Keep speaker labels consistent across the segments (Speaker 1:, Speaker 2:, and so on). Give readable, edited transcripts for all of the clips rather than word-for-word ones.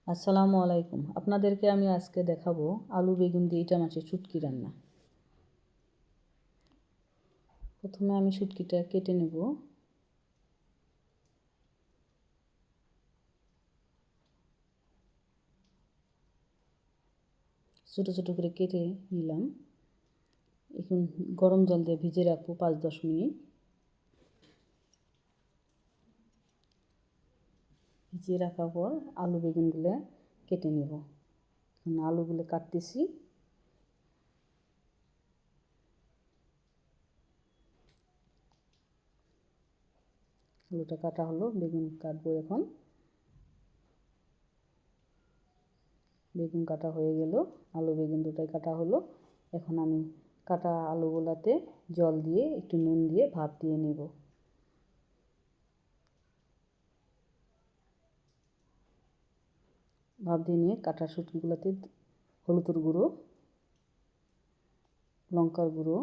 Speaker 1: আসসালামু আলাইকুম। আপনাদেরকে আমি আজকে দেখাবো আলু বেগুন দিয়ে ইটা মাছের শুটকি রান্না। প্রথমে আমি শুটকিটা কেটে নেব। ছোট ছোট করে কেটে নিলাম। এখন গরম জল দিয়ে ভিজে রাখবো 5-10 মিনিট। ভিজিয়ে রাখার পর আলু বেগুনগুলো কেটে নেব। এখন আলুগুলো কাটতেছি। আলুটা কাটা হলো, বেগুন কাটবো এখন। বেগুন কাটা হয়ে গেল, আলু বেগুন দুটাই কাটা হলো। এখন আমি কাটা আলুগুলাতে জল দিয়ে একটু নুন দিয়ে ভাপ দিয়ে নেব। ভাপ দিয়ে নিয়ে কাটা শুটকিগুলোতে হলুদের গুঁড়ো, লঙ্কার গুঁড়ো,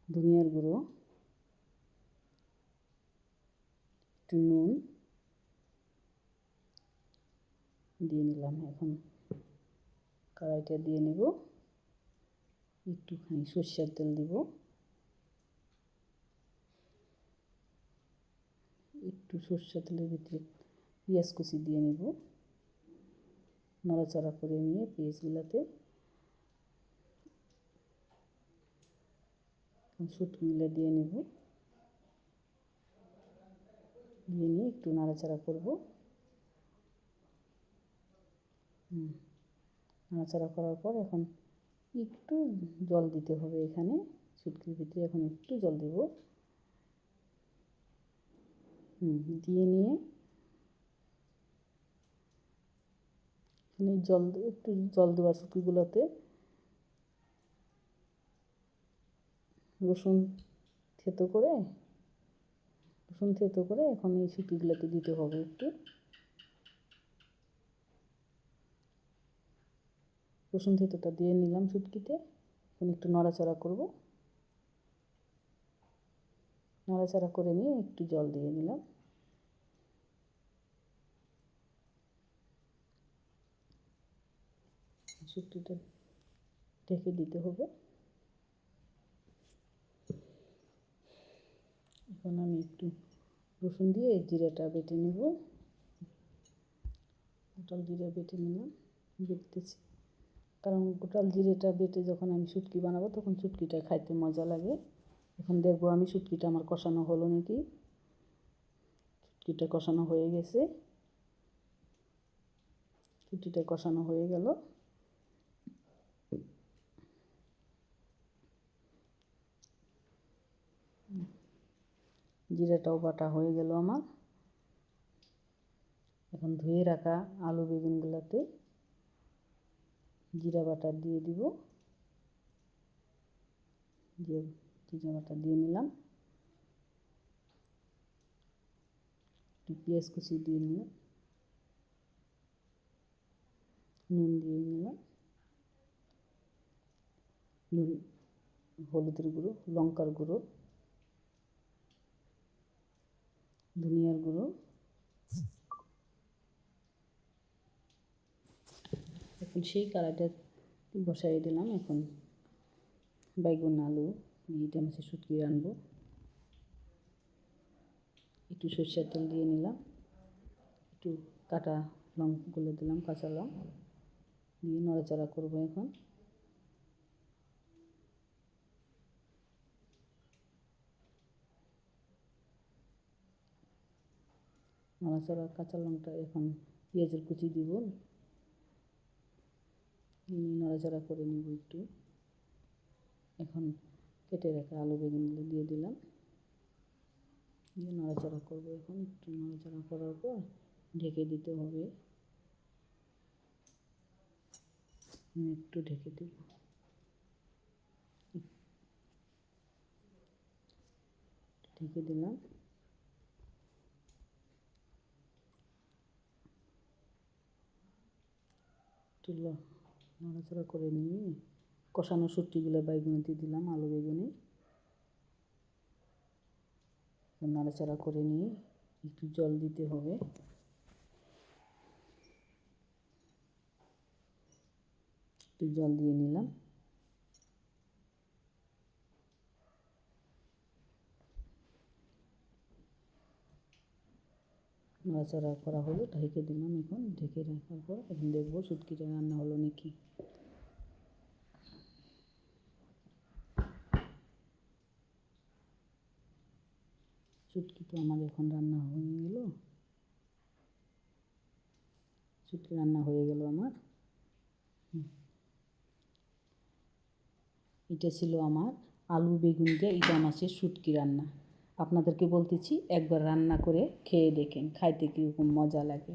Speaker 1: ধনিয়ার গুঁড়ো, একটু নুন দিয়ে নিলাম। এখন কড়াইটা দিয়ে নেব, একটুখানি সরষের তেল দিব, একটু সরষের তেলের ভিতরে পেঁয়াজ কুচি দিয়ে নেব। নাড়াচাড়া করে নিয়ে পেঁয়াজগুলোতে শুটকিগুলো দিয়ে নেব। দিয়ে নিয়ে একটু নাড়াচাড়া করব। নাড়াচাড়া করার পর এখন একটু জল দিতে হবে। এখানে শুটকির ভিতরে এখন একটু জল দেব। দিয়ে নিয়ে এখানে একটু জল দেওয়া শুটকিগুলোতে রসুন থেতো করে এখন এই শুটকিগুলোতে দিতে হবে। একটু রসুন থেতোটা দিয়ে নিলাম শুটকিতে। এখন একটু নাড়াচাড়া করব। নাড়াচাড়া করে নিয়ে একটু জল দিয়ে নিলাম। শুটকিটা ঢেকে দিতে হবে। এখন আমি একটু রসুন দিয়ে জিরাটা বেটে নেব। গোটাল জিরা বেটে নিলাম, বেটতেছি। কারণ গোটাল জিরেটা বেটে যখন আমি শুটকি বানাবো তখন শুটকিটা খাইতে মজা লাগে। এখন দেখবো আমি শুটকিটা আমার কষানো হলো নাকি। শুটকিটা কষানো হয়ে গেছে। শুটকিটা কষানো হয়ে গেল। জিরাটাও বাটা হয়ে গেল আমার। এখন ধুয়ে রাখা আলু বেগুনগুলোতে জিরা বাটা দিয়ে দিব। জিরা বাটা দিয়ে নিলাম। একটু পেঁয়াজ কুচি দিয়ে নিলাম, নুন দিয়ে নিলাম, নুন, হলুদের গুঁড়ো, লঙ্কার গুঁড়ো, ধনিয়ার গুঁড়ো। এখন সেই কড়াইটা বসাই দিলাম। এখন বেগুন আলু দিয়ে মাছের শুটকি রানবো। একটু সরষের তেল দিয়ে নিলাম, একটু কাটা লঙ্কাগুলো দিলাম, কাঁচা লঙ্কা দিয়ে নাড়াচাড়া করবো। এখন নাড়াচাড়া, কাঁচা লঙ্কা, এখন পেঁয়াজের কুচি দিব, নাড়াচাড়া করে নিব একটু। এখন কেটে রাখা আলু বেগুনগুলো দিয়ে দিলাম, দিয়ে নাড়াচাড়া করবো। এখন একটু নাড়াচাড়া করার পর ঢেকে দিতে হবে। একটু ঢেকে দেব, ঢেকে দিলাম। একটু নাড়াচাড়া করে নিয়ে কষানো শুটকিগুলো বেগুনে দিলাম, আলু বেগুনে নাড়াচাড়া করে নিয়ে একটু জল দিতে হবে। জল দিয়ে নিলাম। নাড়াচাড়া করা হলো, ঢেকে দিলাম। এখন ঢেকে রাখার পর এখন দেখবো শুটকিটা রান্না হলো নাকি। শুটকি তো আমার এখন রান্না হয়ে গেল। শুটকি রান্না হয়ে গেল আমার। এটা ছিল আমার আলু বেগুন দিয়ে ইটা মাছের শুটকি রান্না। আপনাদেরকে বলতেছি একবার রান্না করে খেয়ে দেখেন, খাইতে কীরকম মজা লাগে।